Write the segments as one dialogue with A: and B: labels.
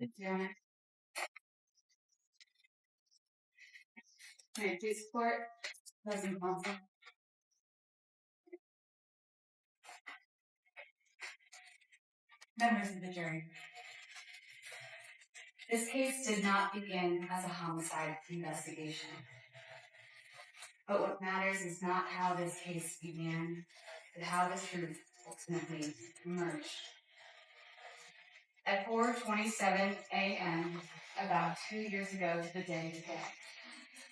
A: Your Honor. May I please support President Counsel? Members of the jury, this case did not begin as a homicide investigation. But what matters is not how this case began, but how the truth ultimately emerged. At 4:27 a.m., about 2 years ago to the day today,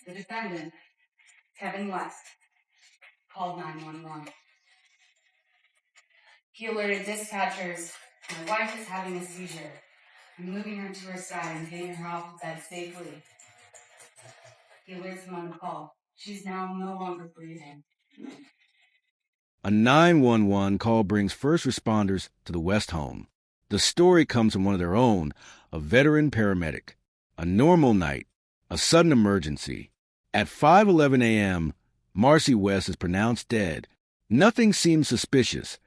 A: the defendant, Kevin West, called 911. He alerted dispatchers, my wife is having a seizure. I'm moving her to her side and getting her off the bed safely. He alerts them on the call. She's now no longer breathing.
B: A 911 call brings first responders to the West home. The story comes from one of their own, a veteran paramedic. A normal night, a sudden emergency. At 5:11 a.m., Marcy West is pronounced dead. Nothing seems suspicious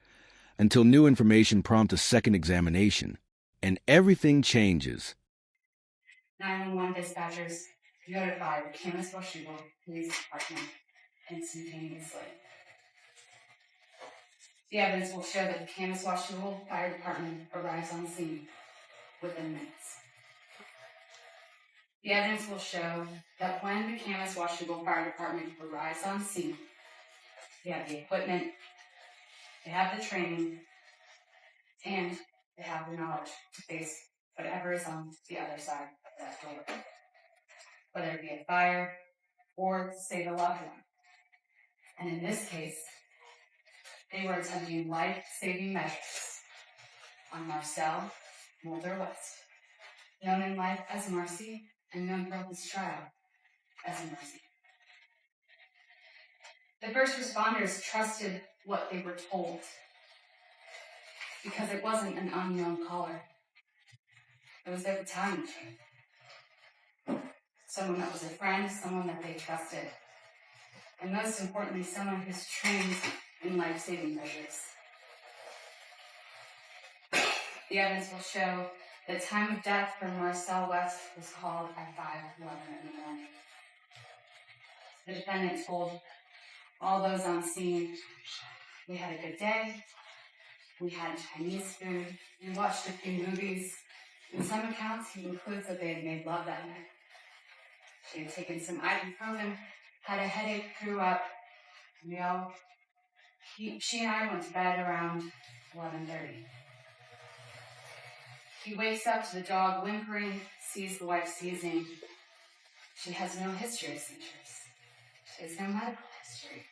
B: until new information prompts a second examination, and everything changes.
A: 911 dispatchers notify the Camas Washougal Police Department instantaneously. The evidence will show that the Camas Washougal Fire Department arrives on scene within minutes. The evidence will show that when the Camas Washougal Fire Department arrives on scene, they have the equipment, they have the training, and they have the knowledge to face whatever is on the other side of that door, whether it be a fire or to save a loved one. And in this case, they were attempting life-saving measures on Marcel Mulder West, known in life as Marcy and known throughout this trial as Marcy. The first responders trusted what they were told because it wasn't an unknown caller. It was their battalion chief. Someone that was a friend, someone that they trusted. And most importantly, someone who's trained in life-saving measures. The evidence will show the time of death for Marcel West was called at 5:11 in the morning. The defendant told all those on scene, we had a good day, we had Chinese food, we watched a few movies. In some accounts, he includes that they had made love that night. She had taken some ibuprofen, had a headache, threw up. She and I went to bed around 11:30. He wakes up to the dog whimpering, sees the wife seizing. She has no history of seizures. She has no medical history.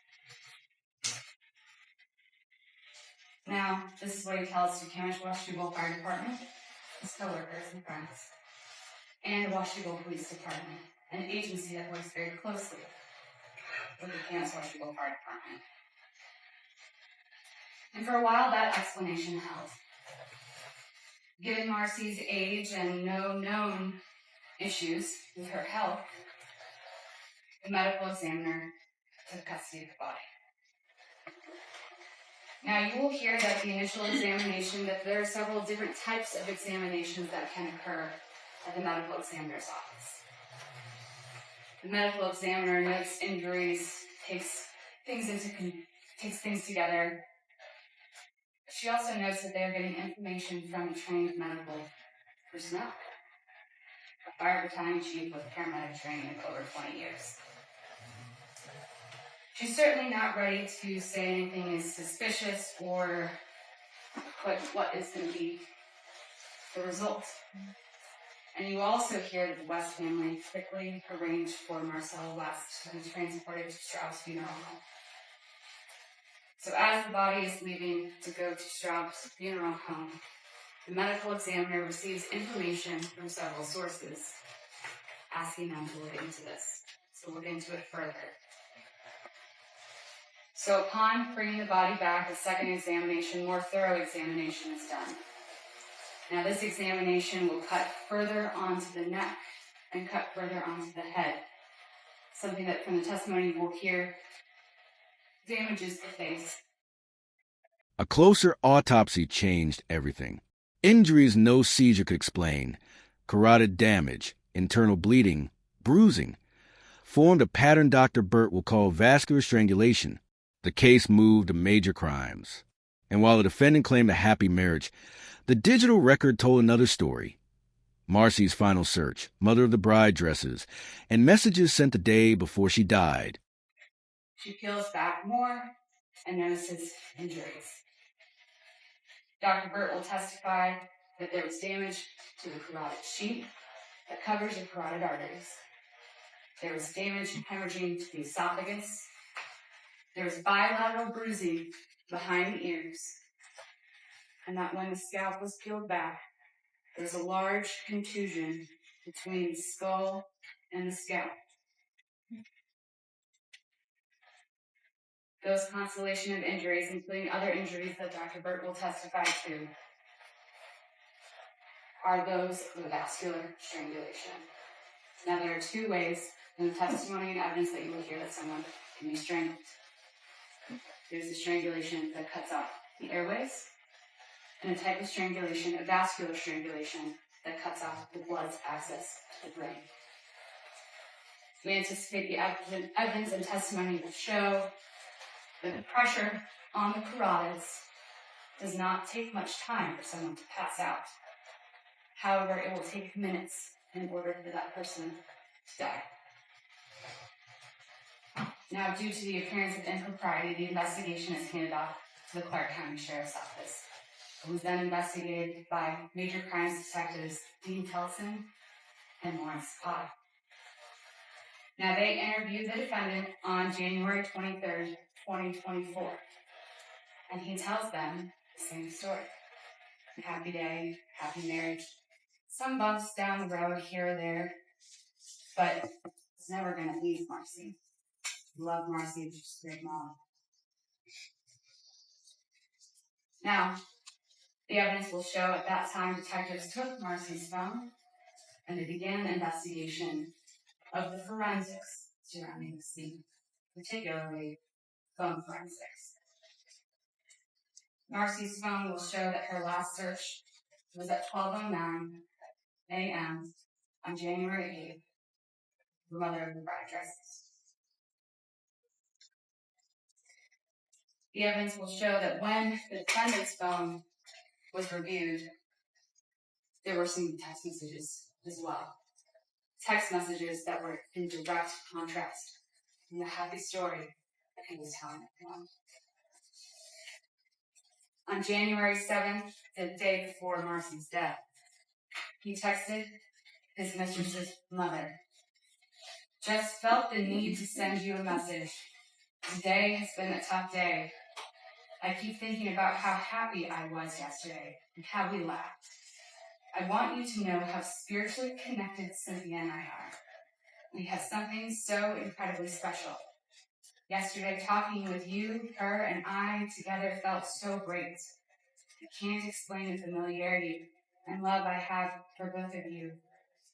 A: Now, this is what he tells the Camas Washougal Fire Department, his coworkers and friends, and the Washougal Police Department, an agency that works very closely with the Camas Washougal Fire Department. And for a while, that explanation held. Given Marcy's age and no known issues with her health, the medical examiner took custody of the body. Now, you will hear that the initial examination, that there are several different types of examinations that can occur at the medical examiner's office. The medical examiner notes injuries, takes things together. She also notes that they are getting information from trained medical personnel. A fire battalion chief with paramedic training of over 20 years. She's certainly not ready to say anything is suspicious or put what is going to be the result. And you also hear that the West family quickly arranged for Marcel West to be transported to Straub's funeral home. So as the body is leaving to go to Straub's funeral home, the medical examiner receives information from several sources, asking them to look into this, to look into it further. So upon bringing the body back, a second examination, more thorough examination is done. Now this examination will cut further onto the neck and cut further onto the head, something that from the testimony you will hear damages the face.
B: A closer autopsy changed everything. Injuries no seizure could explain. carotid damage, internal bleeding, bruising, formed a pattern Dr. Burt will call vascular strangulation. The case moved to major crimes. And while the defendant claimed a happy marriage, the digital record told another story. Marcy's final search, mother of the bride dresses, and messages sent the day before she died.
A: She peels back more and notices injuries. Dr. Burt will testify that there was damage to the carotid sheath that covers the carotid arteries. There was damage and hemorrhaging to the esophagus. There was bilateral bruising behind the ears. And that when the scalp was peeled back, there was a large contusion between the skull and the scalp. Those constellation of injuries, including other injuries that Dr. Burt will testify to, are those of vascular strangulation. Now, there are two ways in the testimony and evidence that you will hear that someone can be strangled. There's a strangulation that cuts off the airways, and a type of strangulation, a vascular strangulation, that cuts off the blood's access to the brain. We anticipate the evidence and testimony will show that the pressure on the carotids does not take much time for someone to pass out. However, it will take minutes in order for that person to die. Now, due to the appearance of impropriety, the investigation is handed off to the Clark County Sheriff's Office. It was then investigated by major crimes detectives Dean Telson and Lawrence Pott. Now, they interviewed the defendant on January 23rd, 2024, and he tells them the same story. Happy day, happy marriage. Some bumps down the road here or there, but it's never going to leave Marcy. Love Marcy, she's a great mom. Now, the evidence will show at that time detectives took Marcy's phone and they began the investigation of the forensics surrounding the scene, particularly phone forensics. Marcy's phone will show that her last search was at 12:09 a.m. on January 8th, the mother of the bride dresses. The evidence will show that when the defendant's phone was reviewed, there were some text messages as well. Text messages that were in direct contrast from the happy story that he was telling everyone. On January 7th, the day before Marcy's death, he texted his mistress's mother. Just felt the need to send you a message. Today has been a tough day. I keep thinking about how happy I was yesterday and how we laughed. I want you to know how spiritually connected Cynthia and I are. We have something so incredibly special. Yesterday, talking with you, her, and I together felt so great. I can't explain the familiarity and love I have for both of you.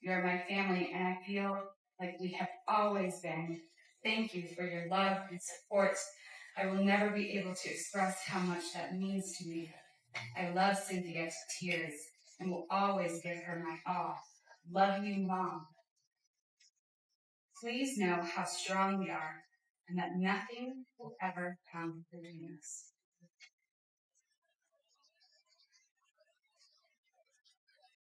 A: You are my family, and I feel like we have always been. Thank you for your love and support. I will never be able to express how much that means to me. I love Cynthia to tears and will always give her my all. Love you, Mom. Please know how strong we are and that nothing will ever come between us.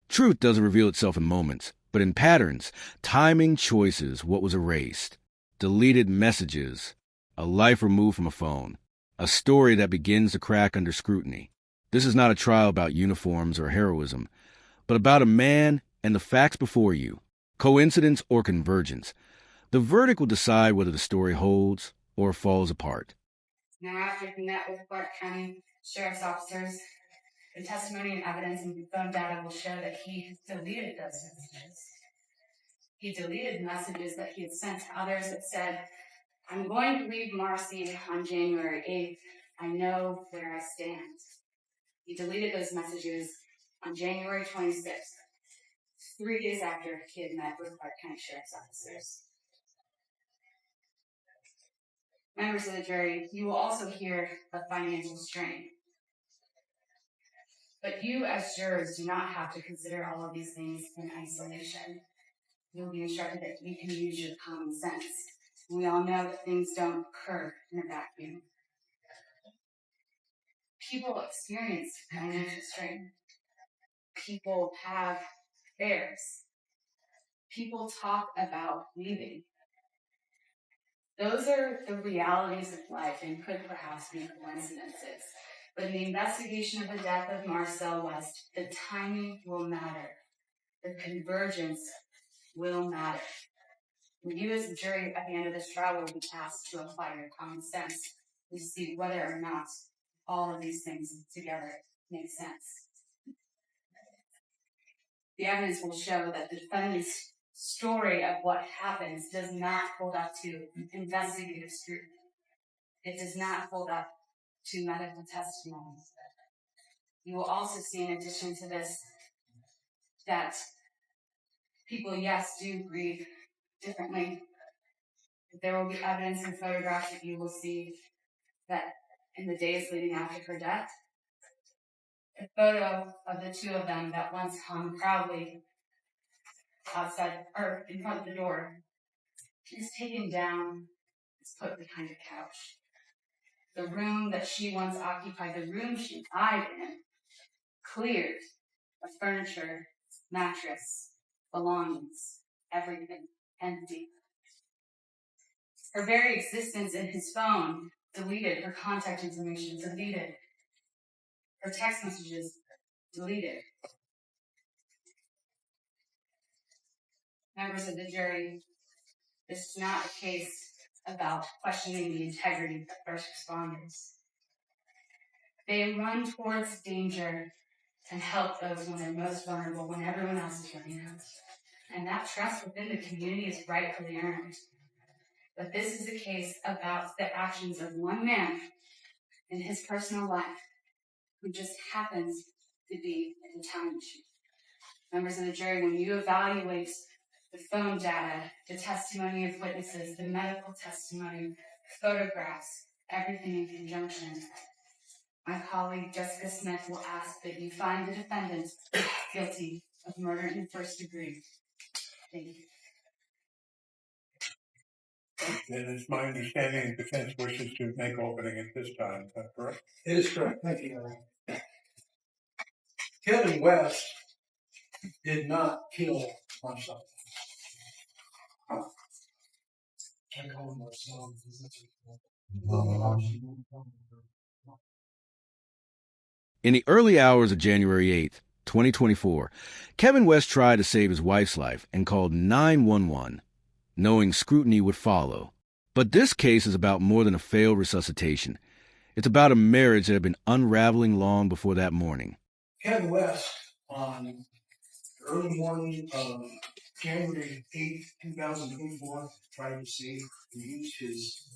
B: Truth doesn't reveal itself in moments, but in patterns, timing, choices, what was erased, deleted messages, a life removed from a phone, a story that begins to crack under scrutiny. This is not a trial about uniforms or heroism, but about a man and the facts before you, coincidence or convergence. The verdict will decide whether the story holds or falls apart.
A: Now, after he met with Clark County Sheriff's officers, the testimony and evidence and phone data will show that he deleted those messages. He deleted messages that he had sent to others that said, I'm going to leave Marcy on January 8th. I know where I stand. He deleted those messages on January 26th, 3 days after he had met with Clark County Sheriff's officers. Members of the jury, you will also hear of financial strain. But you, as jurors, do not have to consider all of these things in isolation. You'll be instructed that you can use your common sense. We all know that things don't occur in a vacuum. People experience financial strain. People have affairs. People talk about leaving. Those are the realities of life and could perhaps be coincidences. But in the investigation of the death of Marcy West, the timing will matter. The convergence will matter. And you as a jury at the end of this trial will be asked to apply your common sense to see whether or not all of these things together make sense. The evidence will show that the defendant's story of what happens does not hold up to investigative scrutiny. It does not hold up to medical testimony. You will also see, in addition to this, that people, yes, do grieve differently. There will be evidence and photographs that you will see that in the days leading after her death, a photo of the two of them that once hung proudly outside or in front of the door is taken down, is put behind a couch. The room that she once occupied, the room she died in, cleared of furniture, mattress, belongings, everything empty. Her very existence in his phone deleted, her contact information deleted, her text messages deleted. Members of the jury, this is not a case about questioning the integrity of first responders. They run towards danger and help those when they're most vulnerable, when everyone else is running out. And that trust within the community is rightfully earned. But this is a case about the actions of one man in his personal life who just happens to be in the time machine. Members of the jury, when you evaluate the phone data, the testimony of witnesses, the medical testimony, photographs, everything in conjunction, my colleague Jessica Smith will ask that you find the defendant guilty of murder in the first degree. Thank you.
C: And it's my understanding the defense wishes to make opening at this time. Is that correct?
D: It is correct. Thank you, Your Honor. Kevin West did not kill Marcy. I call him Marcel.
B: In the early hours of January 8th, 2024, Kevin West tried to save his wife's life and called 911, knowing scrutiny would follow. But this case is about more than a failed resuscitation. It's about a marriage that had been unraveling long before that morning.
D: Kevin West, on the early morning of January 8th, 2024, tried to save and use his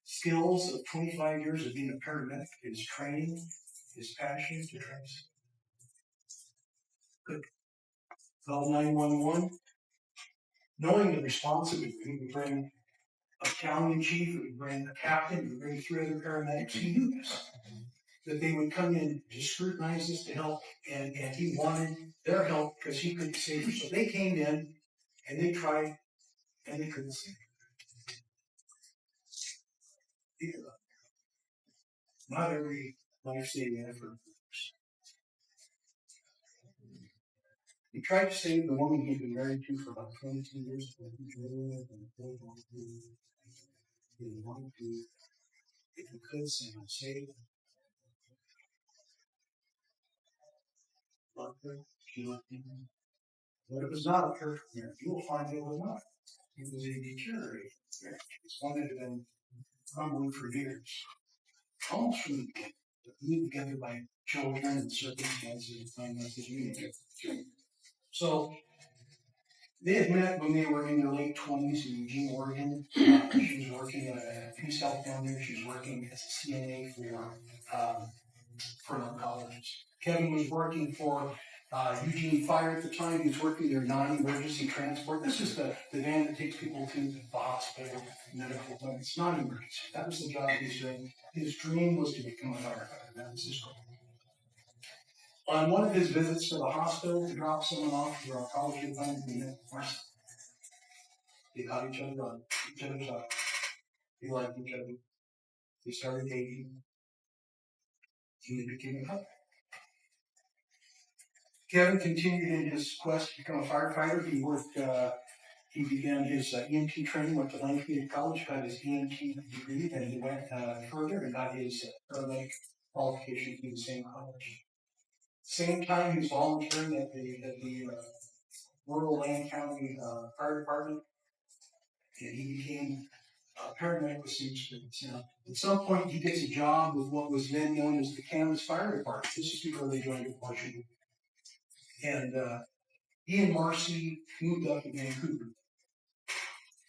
D: skills of 25 years of being a paramedic, his training, his passion to try to save. Good. Call 911, knowing the responsibility, he would bring a battalion chief, he would bring a captain, he would bring 3 other paramedics. He knew this, that they would come in to scrutinize this to help, and he wanted their help because he couldn't save her. So they came in and they tried and they couldn't save her. Not every life-saving effort works. He tried to save the woman he'd been married to for about 22 years. He wanted to, if he could, save her. Loved her, she loved him. But it was not a perfect marriage. You will find it was not. It was a deteriorating marriage. It's one that had been crumbling for years. Almost from the beginning. Put together by children and circumstances and finances. So they had met when they were in their late 20s in Eugene, Oregon. She was working at a Peace Health down there. She was working as a CNA for an oncologist. Kevin was working for Eugene Fire at the time. He was working their non-emergency transport. This is the van that takes people to the hospital, medical appointments. It's not emergency. That was the job he was doing. His dream was to become a firefighter. That was his goal. On one of his visits to the hospital to drop someone off for a college assignment, they caught each other on each other's side. They liked each other. They started dating. And they became a couple. Kevin continued in his quest to become a firefighter. He began his EMT training, went to Lancaster College, got his EMT degree, and he went further and got his paramedic qualification through the same college. Same time, he was volunteering at the rural Land County Fire Department, and he became a paramedic with some experience. Now, at some point, he gets a job with what was then known as the Kansas Fire Department. This is before they joined the Washington. And he and Marcy moved up to Vancouver.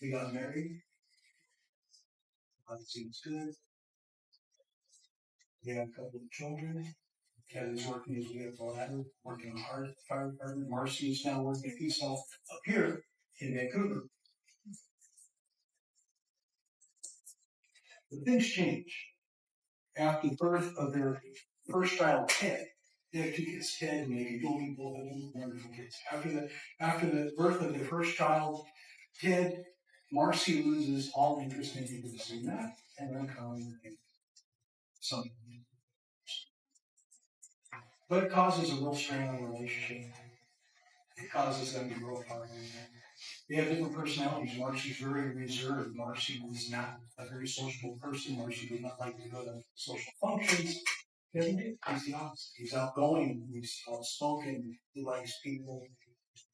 D: They got married. Life seems good. They had a couple of children. Kevin's working his way up the ladder, working hard at the fire department. Marcy is now working at Peace Health up here in Vancouver. But things change. After the birth of their first child, Ted, they have 2 kids, Ted and Megan, both of them wonderful kids. After the birth of their first child, Ted, Marcy loses all interest in pursuing that, and then comes something. But it causes a real strain on the relationship. It causes them to grow apart. They have different personalities. Marcy's very reserved. Marcy was not a very sociable person. Marcy did not like to go to social functions. Kevin did. He's the opposite. He's outgoing. He's outspoken. He likes people.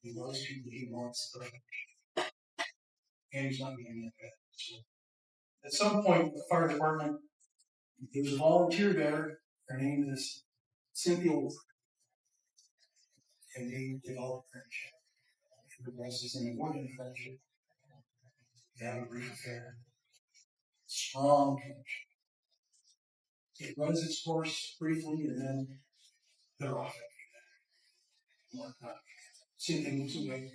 D: He loves people. He wants them. And he's not being that bad. So at some point, the fire department, there was a volunteer there. Her name is Cynthia Wolf. And they developed friendship. It progresses in more than friendship. They have a brief affair. Strong connection. It runs its course briefly, and then they're off again. Cynthia moves away.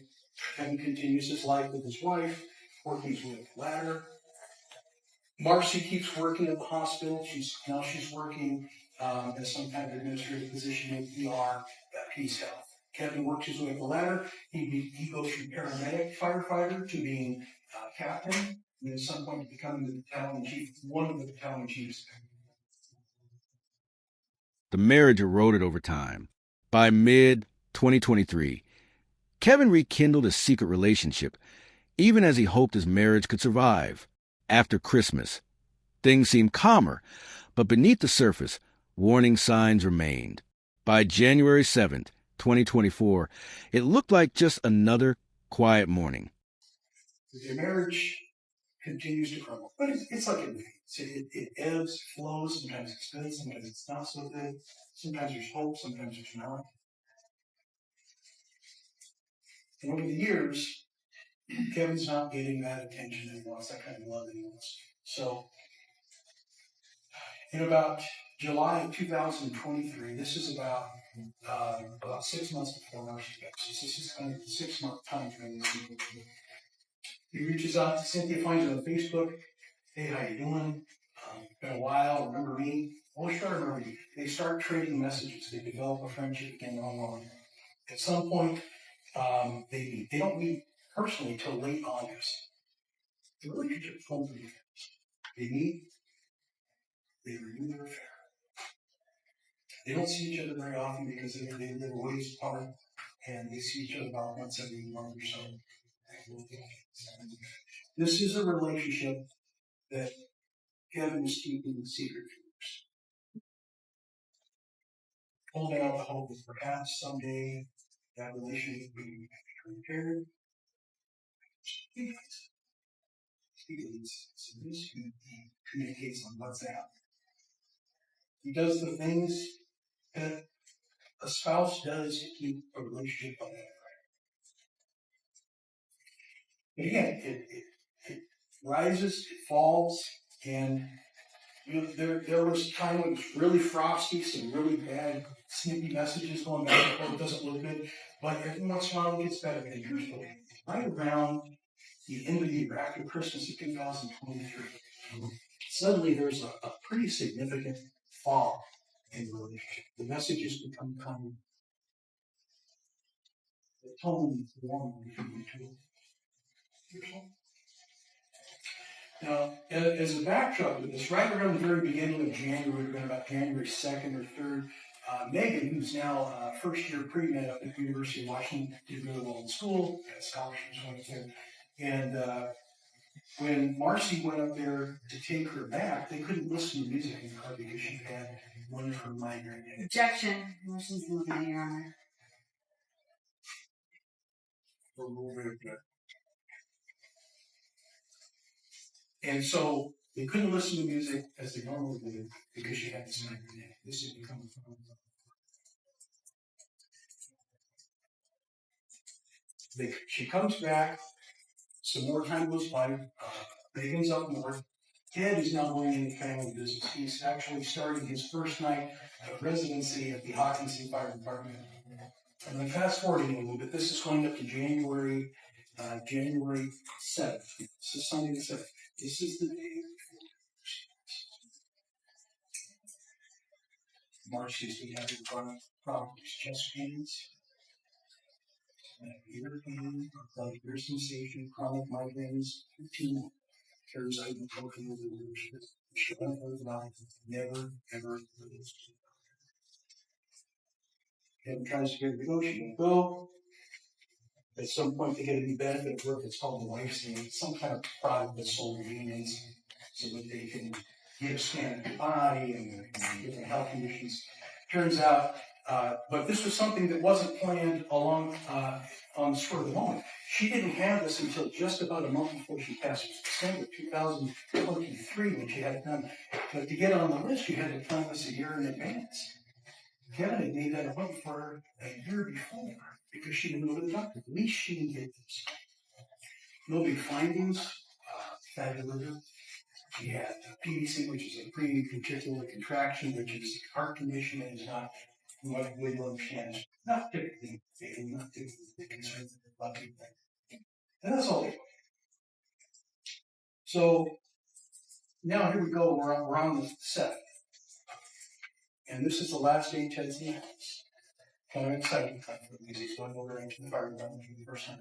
D: Kevin continues his life with his wife, working his way up the ladder. Marcy keeps working at the hospital. She's working as some kind of administrative position in ER at Peace Health. Kevin works his way up the ladder. He goes from paramedic firefighter to being captain, and at some point becoming the battalion chief, one of the battalion chiefs.
B: The marriage eroded over time. By mid-2023, Kevin rekindled a secret relationship, even as he hoped his marriage could survive. After Christmas, things seemed calmer, but beneath the surface, warning signs remained. By January 7th, 2024, it looked like just another quiet morning.
D: The marriage continues to crumble, but it's like everything. It ebbs, flows. Sometimes it's good, sometimes it's not so good. Sometimes there's hope, sometimes there's not. And over the years, Kevin's not getting that attention that he wants, that kind of love that he wants. So, in about July of 2023, this is about 6 months before Marcy West. This is kind of the 6-month time frame. He reaches out to Cynthia, finds her on Facebook. Hey, how you doing? Been a while. Remember me? Oh, sure, I remember you. They start trading messages. They develop a friendship again online. At some point, they meet. They don't meet personally until late August. The relationship forms pretty fast. They meet. They renew their affair. They don't see each other very often because they live a ways apart, and they see each other about once every month or so. This is a relationship that Kevin is keeping secret from us. Holding out the hope that perhaps someday that relationship will be repaired. He communicates on WhatsApp. He does the things that a spouse does to keep a relationship on that. But again, it rises, it falls, and there was a time when it was really frosty, some really bad, snippy messages going back and forth. It doesn't look good, but every once in a while it gets better. And here's what, right around the end of the year, after Christmas of 2023, suddenly there's a pretty significant fall in the relationship. The messages become common. The tone is warm between the two. Now, as a backdrop to this, right around the very beginning of January, about January 2nd or 3rd, Megan, who's now first year pre-med up at the University of Washington, did really well in school, had scholarships went there. And when Marcy went up there to take her back, they couldn't listen to music in the car because she had one of her migraine headaches.
A: Objection. Motion's moving, Your Honor.
D: And so they couldn't listen to music as they normally do because she had this migraine. This had become a problem. She comes back, some more time goes by, Megan's up north. Ted is now going into family business. He's actually starting his first night of residency at the Hawkinson Fire Department. I'm going to fast forward a little bit. This is going up to January 7th. This is Sunday the 7th. This is the day Marcy's been having problems, chest pains, ear pain, like ear sensation, chronic migraines, routine carries ibuprofen with the she went her life, never ever released. Kevin tries to get her to go, she won't go. At some point, they get a new benefit of work. It's called the lifespan. It's some kind of product that's sold to unions so that they can get a scan of the body and different health conditions. Turns out, but this was something that wasn't planned along on the spur of the moment. She didn't have this until just about a month before she passed. It was December 2023 when she had it done. But to get on the list, you had to plan this a year in advance. Kevin had made that appointment for her a year before because she didn't go to the doctor. At least she didn't get this. No big findings. Fatty liver. She had PVC, which is a pre-ventricular contraction, which is a heart condition and is not what we understand. Not typically fatal, not typically concerned with a lot of people. And that's all. So now here we go. We're on the 7th. And this is the last day Ted's in the house. Kind of exciting time for him because he's going over into the fire department for the first time.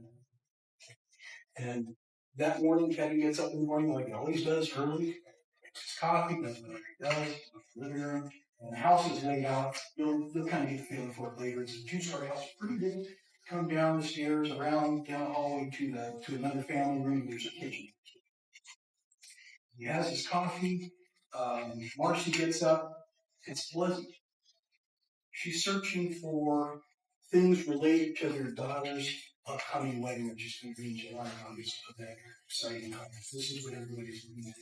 D: And that morning, Kevin gets up in the morning like he always does, early, makes his coffee, does what he does, goes to the living room, and the house is laid out. You'll kind of get the feeling for it later. It's a two-story house, pretty big. Come down the stairs, down the hallway to another family room. There's a kitchen. He has his coffee. Marcy gets up. It's pleasant. She's searching for things related to their daughter's upcoming wedding, which is going to be in July. August of that exciting time. This is what everybody's doing.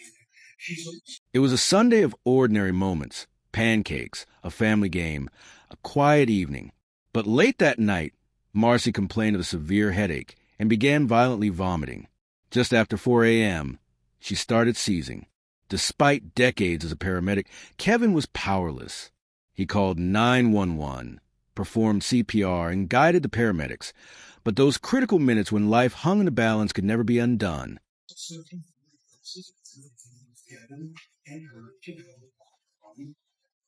B: It was a Sunday of ordinary moments, pancakes, a family game, a quiet evening. But late that night, Marcy complained of a severe headache and began violently vomiting. Just after 4 a.m., she started seizing. Despite decades as a paramedic, Kevin was powerless. He called 911, performed CPR, and guided the paramedics. But those critical minutes when life hung in the balance could never be undone.
D: Kevin and her to go on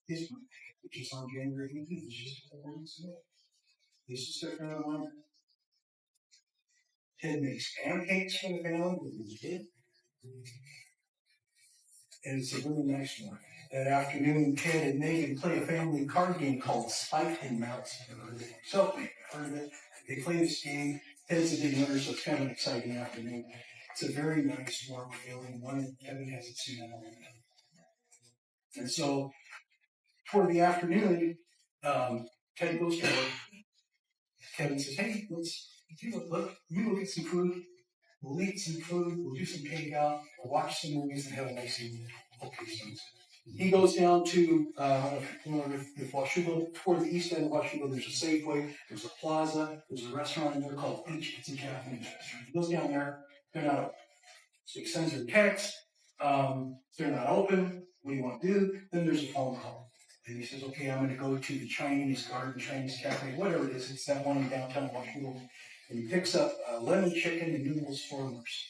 D: his birthday, which is on January 18th. This is their one. Ted makes pancakes for the family with his kid. And it's a really nice one. That afternoon, Ted and Megan play a family card game called Spike and Mouse. So, heard of it. They play this game. Ted's a big winner, so it's kind of an exciting afternoon. It's a very nice, warm feeling, one that Kevin hasn't seen in a long time. And so, toward the afternoon, Ted goes to work. Kevin says, hey, you look at some food. We'll eat some food. We'll do some takeout. We'll watch some movies and have a nice evening. Okay, so he goes down to, if Washougal, toward the east end of Washougal, there's a Safeway, there's a plaza, there's a restaurant in there called Beach. It's a Japanese restaurant. He goes down there. They're not open. So he sends her a text. They're not open. What do you want to do? Then there's a phone call. And he says, okay, I'm going to go to the Chinese Garden, Chinese Cafe, whatever it is. It's that one in downtown Washougal. And he picks up lemon chicken and noodles for Marcy.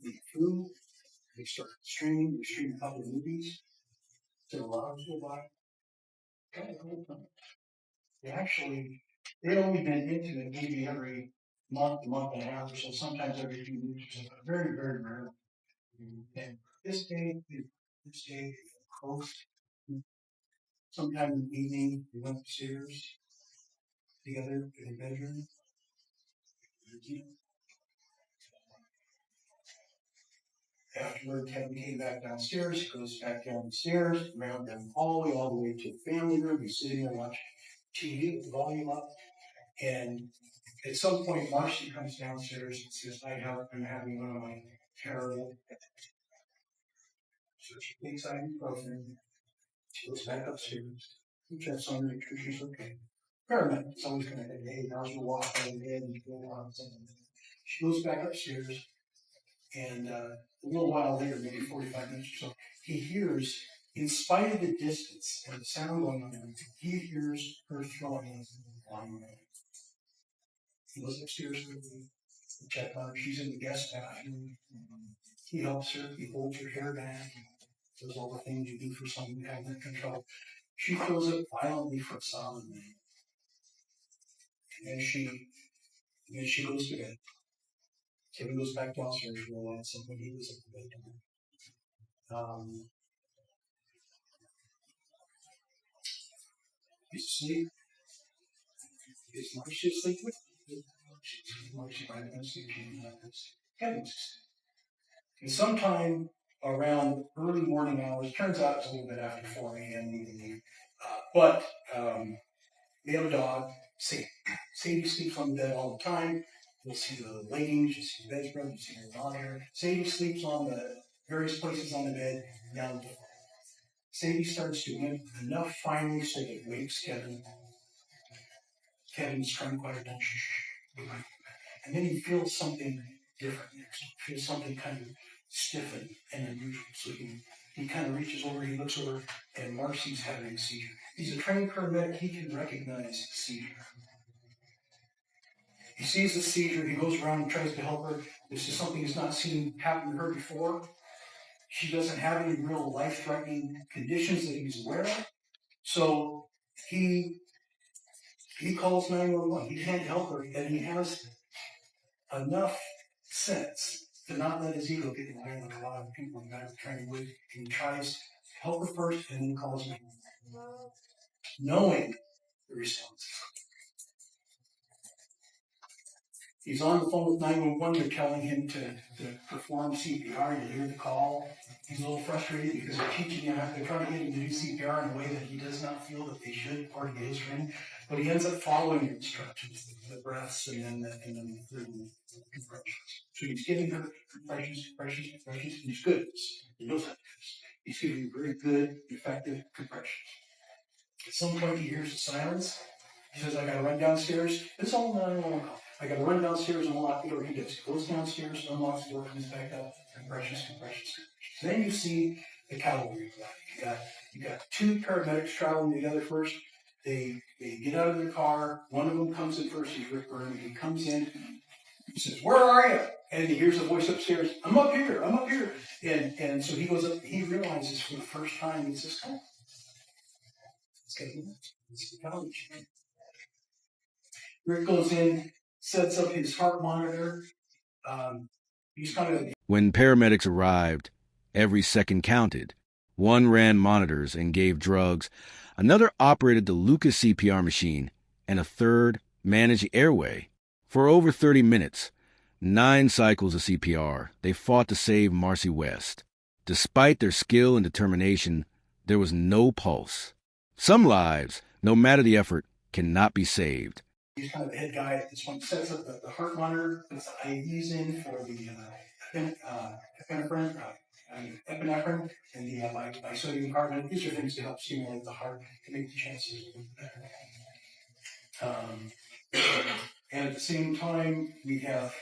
D: the food, they start streaming a couple of movies, to allow us to buy. Kind of cool thing. They only been intimate maybe every month and a half or so, sometimes every 2 weeks, or so, but very, very rarely. And this day, close. Sometime in the evening, we went upstairs together to the bedroom. Afterward, Kevin came back downstairs. He goes back down the stairs, around down the hallway, all the way to the family room. He's sitting there watching TV with the volume up. And at some point, Marcy comes downstairs and says, I'm having one of my terrible. So she takes ibuprofen. She goes back upstairs. He checks on her, make sure she's okay. Paramedic, someone's going to say, hey, how's your walk by the bed? And go on. She goes back upstairs, and a little while later, maybe 45 minutes or so, he hears, in spite of the distance and the sound going on, he hears her throwing on. He goes upstairs with me. Check on her. She's in the guest bathroom. He helps her. He holds her hair back. Does all the things you do for someone who has that control. She throws up violently for a solid minute. And then she goes to bed. Kevin goes back downstairs for a while. So when he was at the bedtime, he's asleep. Is Marcy asleep with him? Marcy might have been asleep. Kevin's asleep. And sometime around early morning hours, turns out it's a little bit after 4 a.m. we believe. But we have a dog, Sadie. Sadie sleeps on the bed all the time. You'll see the latings, you'll see the bedspread, you'll see her monitor. Sadie sleeps on the various places on the bed down the floor. Sadie starts to wimp enough finally so that it wakes Kevin. Kevin's trying to quiet down. And then he feels something different next. He feels something kind of stiffen and unusual. So he kind of reaches over, he looks over, and Marcy's having a seizure. He's a trained paramedic, he can recognize the seizure. He sees the seizure, he goes around and tries to help her. This is something he's not seen happen to her before. She doesn't have any real life-threatening conditions that he's aware of. So he calls 911. He can't help her, and he has enough sense to not let his ego get in the way like a lot of people in that training with. He tries to help her first and then calls me, knowing the response. He's on the phone with 911. They're telling him to perform CPR. You hear the call. He's a little frustrated because they're teaching him, they're trying to get him to do CPR in a way that he does not feel that they should, part of his training. But he ends up following the instructions, the breaths, and then the compressions. So he's giving her compressions. He's good. He knows how to do this. He's giving very good, effective compressions. At some point, he hears the silence. He says, I got to run downstairs. It's all 911 call. I got to run downstairs and unlock the door. He does. He goes downstairs, unlocks the door, comes back up, compressions. Then you see the cavalry. You got two paramedics traveling together first. They get out of their car. One of them comes in first. He's Rick Byrne. He comes in. He says, where are you? And he hears a voice upstairs. I'm up here. And so he goes up. He realizes for the first time, it's this guy. It's the cavalry. Rick goes in, sets up his heart monitor.
B: When paramedics arrived, every second counted. One ran monitors and gave drugs. Another operated the Lucas CPR machine, and a third managed the airway. For over 30 minutes, 9 cycles of CPR, they fought to save Marcy West. Despite their skill and determination, there was no pulse. Some lives, no matter the effort, cannot be saved.
D: He's kind of the head guy at this one. Sets up the heart monitor, puts the IVs in for the epinephrine, and the bisodium carbonate. These are things to help stimulate the heart to make the chances better. And at the same time, we have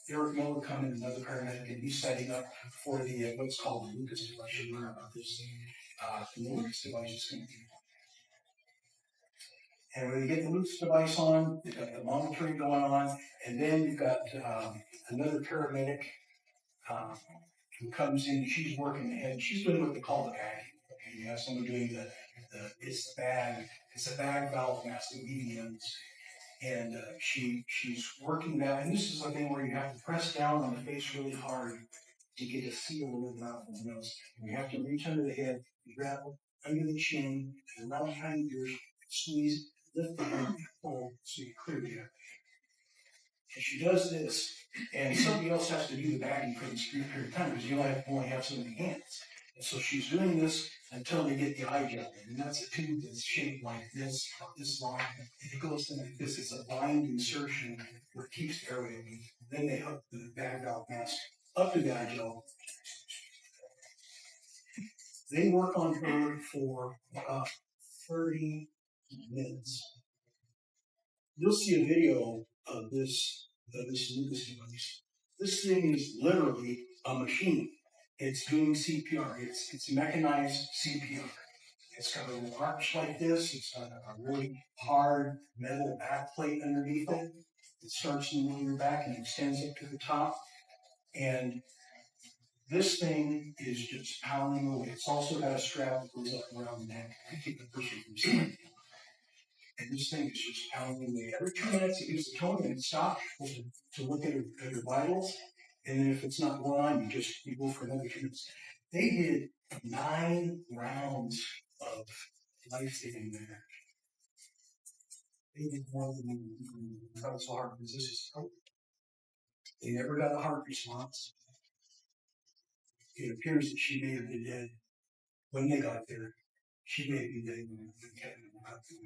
D: Eric Miller coming, another paramedic, and he's setting up for the what's called the Lucas device. You learn about this. The Lucas device is going to be. And when you get the Lucas device on, you've got the monitoring going on, and then you've got another paramedic who comes in. She's working ahead. She's doing what they call the bag. Okay, you have someone doing it's a bag valve mask, the mediums, and she's working that. And this is the thing where you have to press down on the face really hard to get a seal with the mouth and the nose. And you have to reach under the head, grab under the chin, and around behind your ears, squeeze, lift the hand, pull, so you clear the air. And she does this, and somebody else has to do the bagging for this brief period of time because you only have so many hands. And so she's doing this until they get the eye gel. And that's a tube that's shaped like this long. If it goes in like this, it's a blind insertion where it keeps the airway in. Then they hook the bag valve mask up to the eye gel. They work on her for 30 minutes. You'll see a video of this Lucas device. This thing is literally a machine. It's doing CPR. It's mechanized CPR. It's got a little arch like this. It's got a really hard metal back plate underneath it. It starts in the middle of your back and extends up to the top. And this thing is just pounding away. It's also got a strap that goes up around the neck to keep the person from sleeping. And this thing is just pounding away. Every 2 minutes it gives the tone and it stops to look at your vitals. And then if it's not going on, you go for another 2 minutes. They did 9 rounds of life-saving there. They did more than that was hard because this is COVID. They never got a heart response. It appears that she may have been dead when they got there. She may have been dead when Kevin got there.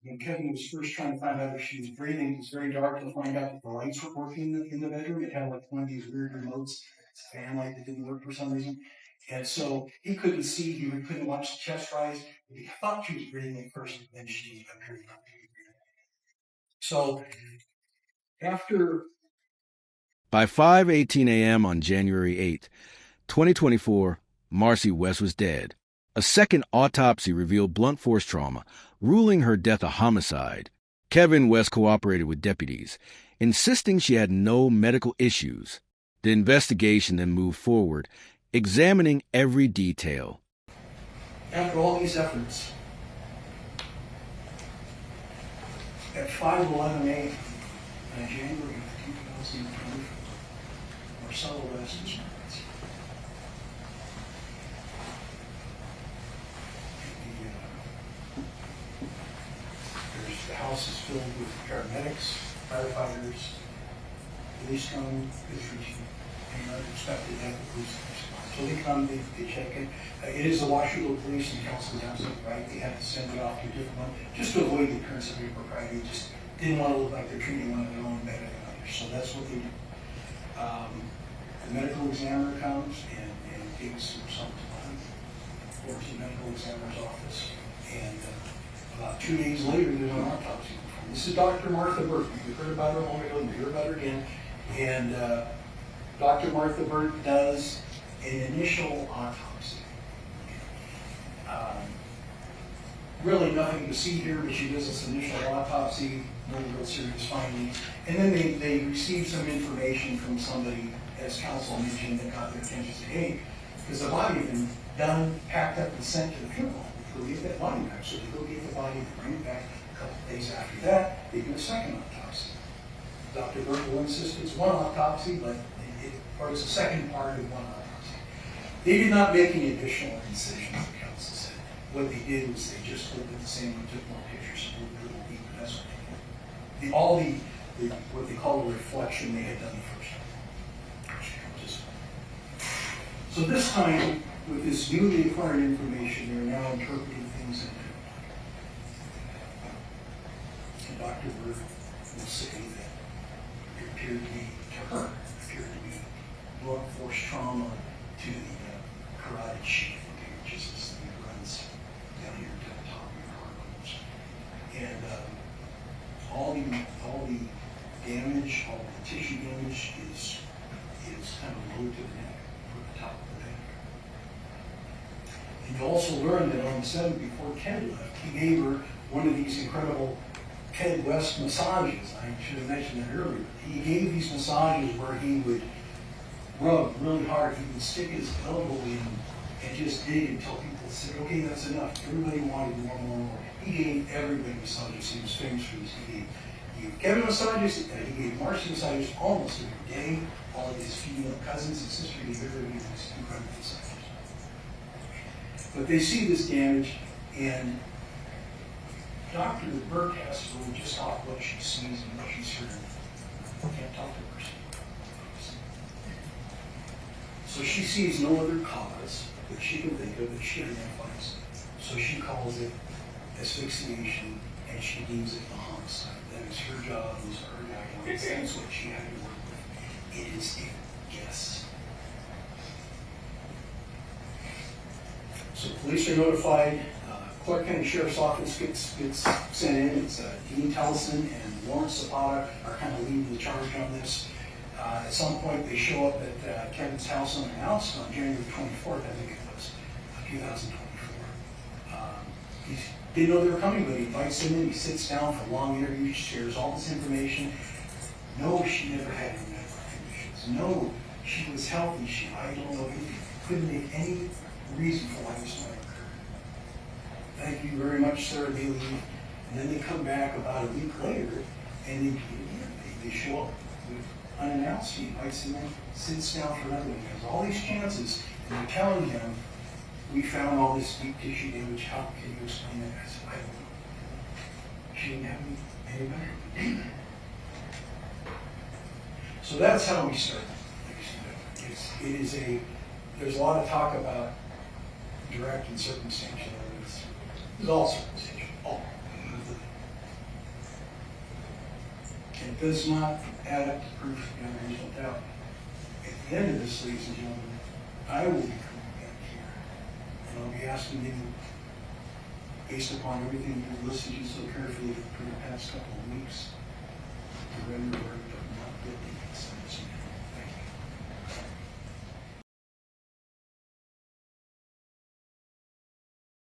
D: When Kevin was first trying to find out if she was breathing, it was very dark to find out that the lights weren't working in the bedroom. It had like one of these weird remotes, a fan light that didn't work for some reason. And so he couldn't see, he couldn't watch the chest rise. He thought she was breathing at first, and then she appeared not to be breathing. So after...
B: By 5:18 a.m. on January 8, 2024, Marcy West was dead. A second autopsy revealed blunt force trauma, ruling her death a homicide. Kevin West cooperated with deputies, insisting she had no medical issues. The investigation then moved forward, examining every detail.
D: After all these efforts, at 5:11 a.m. on January 2024, Marcy West is murdered. The house is filled with paramedics, firefighters, police come, and unexpected death of police respond. So they come, they check it. It is the Washington Police and Council is absolutely right. They have to send it off to a different one just to avoid the appearance of impropriety. Just didn't want to look like they're treating one of their own better than others. So that's what they do. The medical examiner comes and gives some time for the medical examiner's office. And about 2 days later, there's an autopsy. This is Dr. Martha Burt. You've heard about her a moment ago, and you hear about her again. And Dr. Martha Burt does an initial autopsy. Really nothing to see here, but she does this initial autopsy, no real serious findings. And then they receive some information from somebody, as counsel mentioned, that got their attention. Say, hey, because the body had been done, packed up, and sent to the funeral home. Go get that body back. So they go get the body, they bring it back. A couple of days after that, they do a second autopsy. Dr. Burt will insist it's one autopsy, but it's a second part of one autopsy. They did not make any additional incisions, the counsel said. What they did was they just looked at the same and took more pictures and looked a little deeper. That's what they did. All the what they call the reflection they had done the first time. So this time, with this newly acquired information, they're now interpreting things into it. And Dr. Burt will say that it appeared to be, to her, blunt force trauma to the carotid sheath, which is this thing that runs down here to the top of your heart bones. And all the damage, all the tissue damage is kind of low to the neck, from the top of the neck. And you also learned that on the 7th, before Ted left, he gave her one of these incredible Ted West massages. I should have mentioned that earlier. He gave these massages where he would rug really hard. He would stick his elbow in and just dig until people said, okay, that's enough. Everybody wanted more and more and more. He gave everybody massages. He was famous for this. He gave Kevin massages, he gave Marcy massages almost every day. All of his female cousins and sisters, he gave everybody these incredible massages. But they see this damage, and Dr. Burke has to go just off what she sees and what she's heard. Can't talk to a person. So she sees no other cause that she can think of that she identifies. So she calls it asphyxiation, and she deems it a homicide. That is her job, those are her guidelines. That's what she had to work with. It is a guess. So police are notified. Clark County Sheriff's Office gets sent in. It's Dean Tellison and Lawrence Zapata are kind of leading the charge on this. At some point, they show up at Kevin's house unannounced on January 24th, I think it was, 2024. He didn't know they were coming, but he invites them in. He sits down for a long interview, shares all this information. No, she never had any medical conditions. No, she was healthy. I don't know, he couldn't make any reason for why this might occur. Thank you very much, sir. They leave. And then they come back about a week later, and they show up with unannounced. He invites him in, sits down for another one. He has all these chances, and they're telling him, we found all this deep tissue damage. How can you explain that? I said, I don't know. She didn't have any better. So that's how we start. There's a lot of talk about direct and circumstantial evidence. It's all circumstantial. All. It does not add up to proof beyond a reasonable doubt. At the end of this, ladies and gentlemen, I will be coming back here, and I'll be asking you, based upon everything you've listened to so carefully for the past couple of weeks, to render a verdict of not guilty.